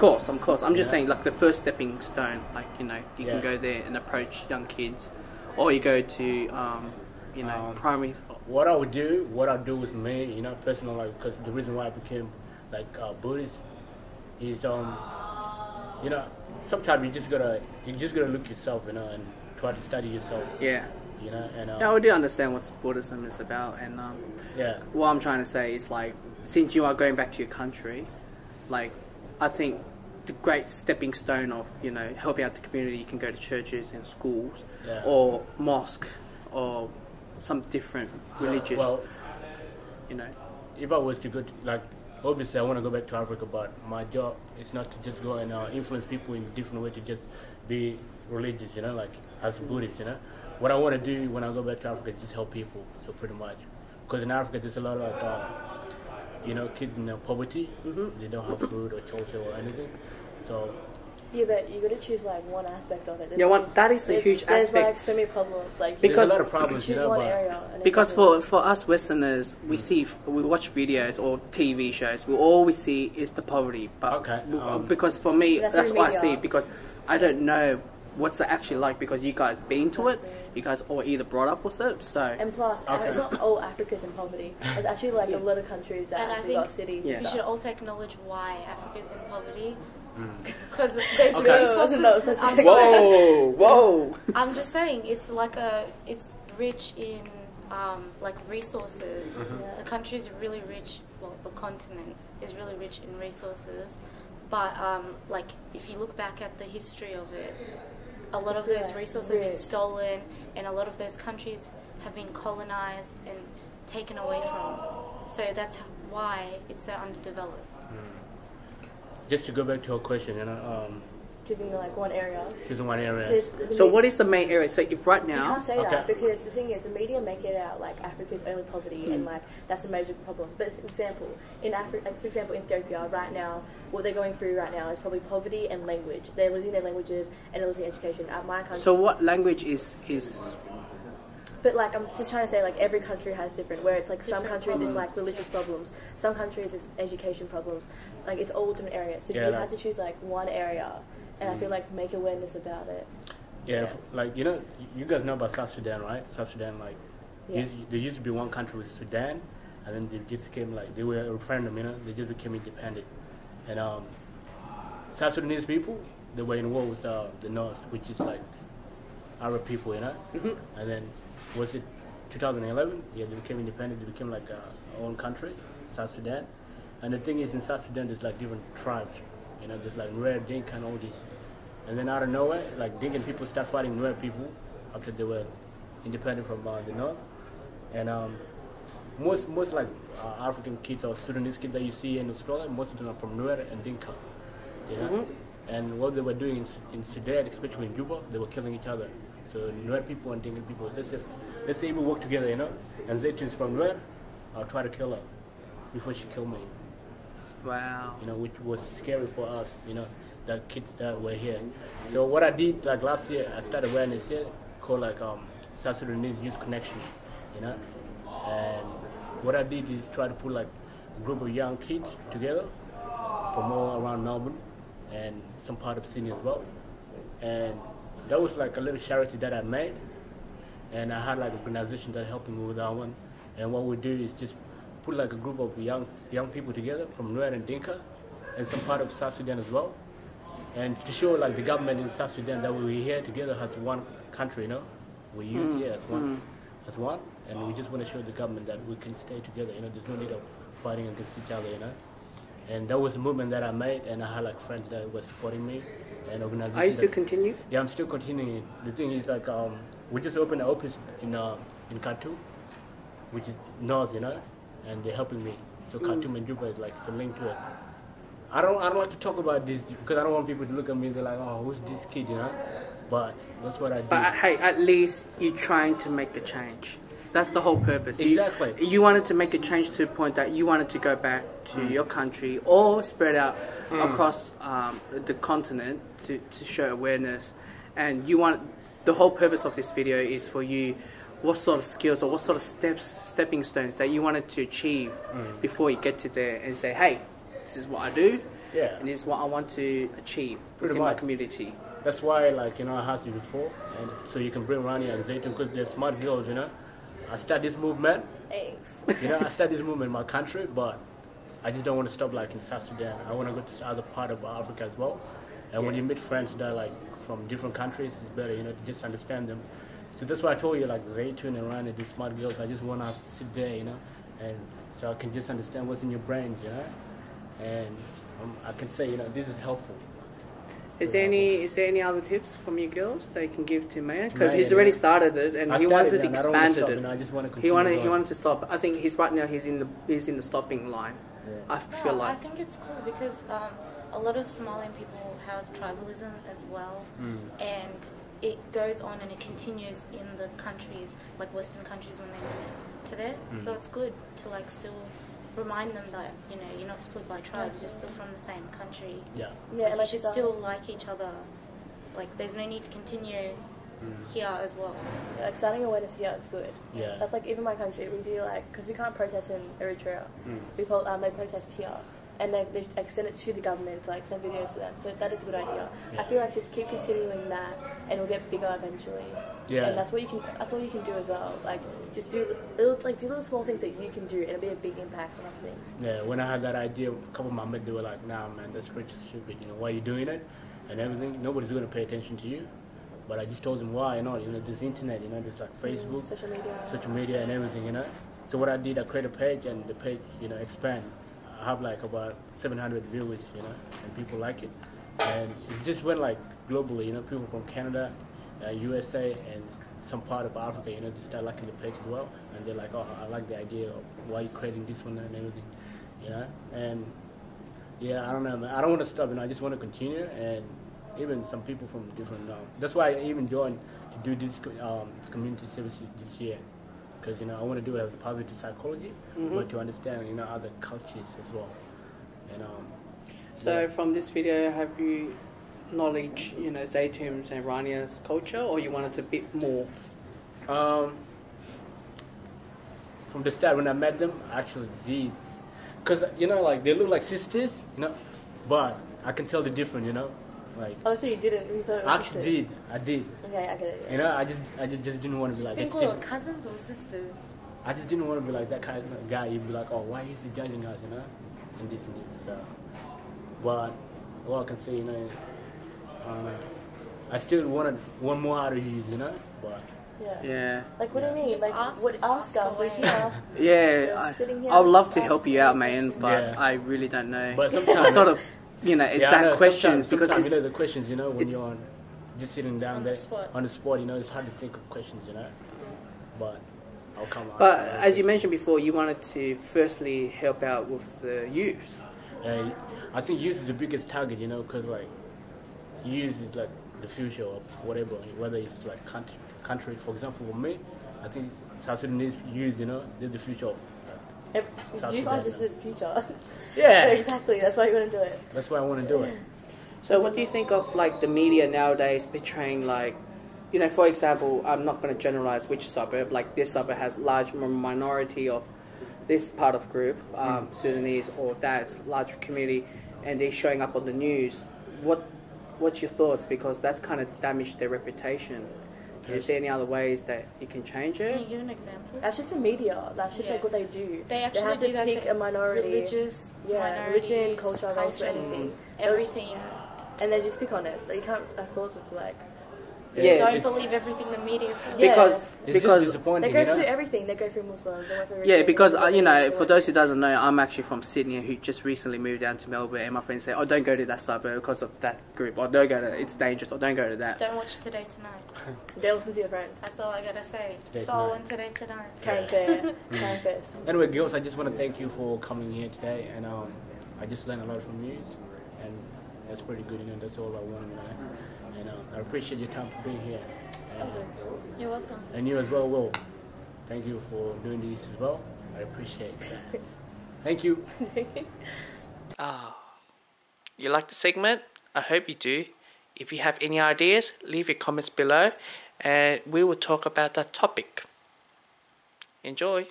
course, of course. I'm just saying, like, the first stepping stone, like, you know, you can go there and approach young kids, or you go to, you know, primary. What I would do with me, you know, personally, like, because the reason why I became, like, Buddhist is, you know, sometimes you just gotta look yourself, you know, and try to study yourself. Yeah. You know, and yeah, I do understand what Buddhism is about, and what I'm trying to say is, like, since you are going back to your country, like, I think the great stepping stone of, you know, helping out the community, you can go to churches and schools, or mosque, or some different religious, you know. If I was to go to, like, obviously I want to go back to Africa, but my job is not to just go and influence people in a different way to just be religious, you know, like as a Buddhist, you know. What I want to do when I go back to Africa is just help people, so pretty much. Because in Africa there's a lot of, you know, kids in poverty. They don't have food or shelter or anything. So. Yeah, but you got to choose like one aspect of it. That is a huge aspect. There's like so many problems. Like because there's a lot of problems, choose one area. Because for us Westerners, we watch videos or TV shows. All we see is the poverty. But because for me, that's what I see. Because I don't know what's it actually like. Because you guys been to it. You guys all either brought up with it. So and plus, it's not all Africa's in poverty. There's actually like a lot of countries that actually got cities. We should also acknowledge why Africa's in poverty. Because there's resources. Whoa! I'm just saying, it's like it's rich in like resources. The country is really rich. Well, the continent is really rich in resources, but like if you look back at the history of it, a lot of those resources have been stolen, and a lot of those countries have been colonized and taken away from. So that's why it's so underdeveloped. Just to go back to your question, you know, choosing like one area. Choosing one area. So what is the main area? So if right now... You can't say that because the thing is the media make it out like Africa's only poverty and like that's a major problem. But for example, in Africa, like, for example, in Ethiopia right now, what they're going through right now is probably poverty and language. They're losing their languages and they're losing education. At my country... So what language is... But like I'm just trying to say, like every country has different. Where it's like some countries it's like religious problems, some countries it's education problems. Like it's all different areas. So you have to choose like one area, and I feel like make awareness about it. Yeah, like you know, you guys know about South Sudan, right? South Sudan, like there used to be one country with Sudan, and then they just became like they were a referendum, you know, they just became independent. And South Sudanese people, they were in war with the North, which is like Arab people, you know, and then. Was it 2011? Yeah, they became independent. They became like our own country, South Sudan. And the thing is, in South Sudan, there's like different tribes. You know, there's like Nuer, Dinka, and all this. And then out of nowhere, like Dinka people start fighting Nuer people after they were independent from the North. And most like African kids or Sudanese kids that you see in Australia, most of them are from Nuer and Dinka. You know, and what they were doing in Sudan, especially in Juba, they were killing each other. So Nuer people and Dinka people, let's say we work together, you know, and they choose from Nuer, I'll try to kill her before she kill me. Wow. You know, which was scary for us, you know, the kids that were here. So what I did, like last year, I started awareness here called like South Sudanese Youth Connection, you know, and what I did is try to put like a group of young kids together from all around Melbourne and some part of Sydney as well, and that was like a little charity that I made, and I had like an organization that helping me with that one. And what we do is just put like a group of young people together from Nuer and Dinka, and some part of South Sudan as well, and to show like the government in South Sudan that we're here together as one country, you know, we use here as one, and we just want to show the government that we can stay together. You know, there's no need of fighting against each other, you know. And that was a movement that I made, and I had like friends that were supporting me. And organizations. Are you still continue? Yeah, I'm still continuing. The thing is, like, we just opened an office in Khartoum, which is north, you know, and they're helping me. So Khartoum and Juba is like it's a link to it. I don't like to talk about this because I don't want people to look at me and be like, oh, who's this kid, you know? But that's what I do. But hey, at least you're trying to make a change. That's the whole purpose. Exactly. You wanted to make a change to the point that you wanted to go back to your country or spread out across the continent to show awareness. And you want the whole purpose of this video is for you, what sort of skills or what sort of stepping stones that you wanted to achieve before you get to there and say, hey, this is what I do. Yeah. And this is what I want to achieve within my community. That's why, like, you know, I asked you before, and so you can bring Rania and Zaytoon, because they're smart girls, you know. I start this movement. Thanks. You know, I start this movement in my country, but I just don't want to stop, like, in South Sudan. I want to go to the other part of Africa as well. And when you meet friends that are, like, from different countries, it's better, you know, to just understand them. So that's why I told you, like, Zaytoon and Rania, these smart girls, I just want us to sit there, you know, and so I can just understand what's in your brain, you know. And I can say, you know, this is helpful. Is there any other tips from you girls that you can give to Maya? Because he's already started it and he wants to expand it. I just want to he wanted to stop. I think right now he's in the stopping line. Yeah. I feel like I think it's cool because a lot of Somalian people have tribalism as well, and it goes on and it continues in the countries, like Western countries, when they move to there. So it's good to like still remind them that, you know, you're not split by tribes, you're still from the same country. Yeah. Yeah, like, you should still like each other. Like, there's no need to continue here as well. Yeah, like starting awareness here is good. Yeah. That's like even my country, we do like, because we can't protest in Eritrea, they protest here. And they extend it to the government to like send videos to them. So that is a good idea. Yeah. I feel like just keep continuing that, and it'll get bigger eventually. Yeah. And that's all you can do as well. Like just do little small things that you can do, and it'll be a big impact on other things. Yeah. When I had that idea, a couple of my mates, they were like, "Nah, man, that's pretty stupid. You know, why are you doing it? And everything. Nobody's going to pay attention to you." But I just told them why. You know, there's internet. You know, there's like Facebook, social media, and everything. You know. So what I did, I created a page, and the page, you know, expand. I have like about 700 viewers, you know, and people like it. And it just went like globally, you know, people from Canada, USA, and some part of Africa, you know, they start liking the page as well. And they're like, oh, I like the idea of why you're creating this one and everything, you know. And yeah, I don't know, man. I don't want to stop, you know, I just want to continue. And even some people from different, that's why I even joined to do this community services this year. Because, you know, I want to do it as a positive psychology, but to understand, you know, other cultures as well. And so from this video, have you knowledge, you know, Zaytoon's and Rania's culture, or you wanted a bit more? From the start, when I met them, I actually did. Because, you know, like, they look like sisters, you know, but I can tell the difference, you know. Like, oh, so you didn't? You thought it was I actually did. I did. Okay, I get it. Yeah. You know, I just didn't want to be like that. Think we were cousins or sisters? I just didn't want to be like that kind of guy. You'd be like, oh, why is he judging us, you know? And this and this. But all I can say, you know, I don't know. I still want more out of you, you know? But yeah. Like, what do you mean? Just like, ask us. We're here. Yeah, I would love to help you out, man, but I really don't know. But sometimes sort of, you know, exact questions because sometimes, you know, the questions, you know, when you're on, just sitting down there on the spot, you know, it's hard to think of questions, you know. But I'll come out. But as you mentioned before, you wanted to firstly help out with the youth. I think youth is the biggest target, you know, because like youth is like the future of whatever, whether it's like country. For example, for me, I think South Sudanese youth, you know, they're the future of Youth are just the future. Yeah. So exactly, that's why you want to do it. That's why I want to do it. So what do you think of like the media nowadays portraying like, you know, for example, I'm not going to generalize which suburb, like this suburb has large minority of this part of group, Sudanese, or that's large community, and they're showing up on the news. What's your thoughts? Because that's kind of damaged their reputation. Is there any other ways that you can change it? Can you give an example? That's just the media. That's just like what they do. They actually have do to that pick to a minority. Religion, culture, race, or anything. Everything. And they just pick on it. Like, you can't have thoughts. It's like. Yeah, don't believe everything the media says. Because it's just disappointing. They go through everything. They go through Muslims. They go through yeah, because you know, for those who doesn't know, I'm actually from Sydney, who just recently moved down to Melbourne, and my friends say, "Oh, don't go to that suburb because of that group, or don't go to it's dangerous, or don't go to that." Don't watch Today Tonight. They listen to your friend. That's all I gotta say. Soul and Today Tonight. Karen Fair. Karen Fair. Anyway, girls, I just want to thank you for coming here today, and I just learned a lot from you, and that's pretty good. You know, that's all I want to know. And I appreciate your time for being here. You're welcome. And you as well, Will. Thank you for doing this as well. I appreciate it. Thank you. You like the segment? I hope you do. If you have any ideas, leave your comments below and we will talk about that topic. Enjoy.